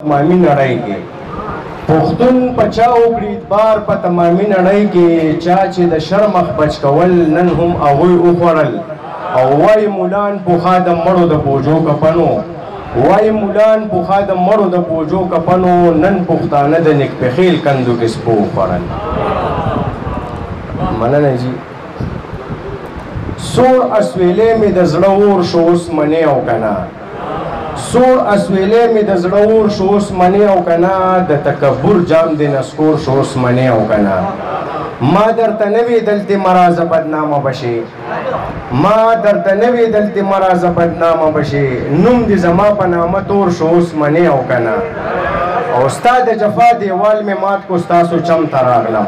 تمامي نړۍ کې پښتون په چا وکړي اعتبار په تمامي نړۍ کې چا چې د شرمخ بچ کول نن هم هغوی وخوړل او وایي مولان پوخا د مړو د بوجو کفنو وایي مولان پوخا د مړو د بوجو کفنو نن پښتانه د نیکپخیل کندو کې سپو وخوړل. مننه جي. سوړ اسویلې مې د زړه اور شو اوس منې او که نه سوړ اسویلې مې د زړه اور شو اوس منې او که نه د تکبر جام د نسکور شو اوس منې او که نه ما درته نه وې دلتې مرازه بدنامه بشې ما درته نه وې دلتې مرازه بدنامه بشې نوم دې زما په نامه تور شو اوس منې او که نه او ستا د جفا دیوال مې مات کو ستاسو چم ته راغلم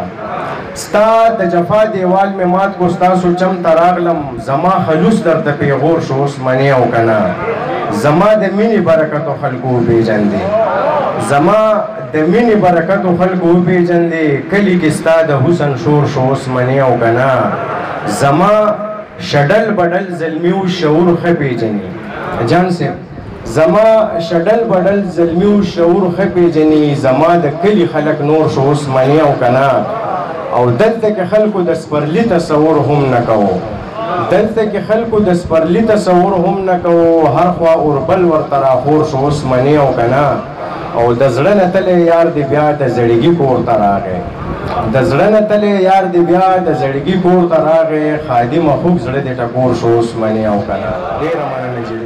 ستا د جفا دیوال مې مات کو ستاسو چم ته راغلم زما خلوص درته پیغور شو اوس منې او که نه زما د مینې برکتو خلکو وپېژندې زما د مینې برکتو خلکو وپېژندې کلي کې ستا د حسن شور شو اوس منې او که نه زما شډل بډل زلمي و شعور ښه پېژني جان صاحب زما شډل بډل زلمي و شعور ښه پېژني زما د کلي خلک نور شو اوس منې او که نه او دلته کې خلکو د سپرلي تصور هم نه کوو دلته کې خلکو د سپرلي تصور هم نه کوو هر خوا اوربل ورته راخور شو اوس منې او که نه او د زړه نه تللی یار دې بیا د زړګي کور ته راغی د زړه نه تللی یار دې بیا د زړګي کور ته راغی خادمه خوږ زړه دې ټکور شو اوس منې او که نه ډېره مننه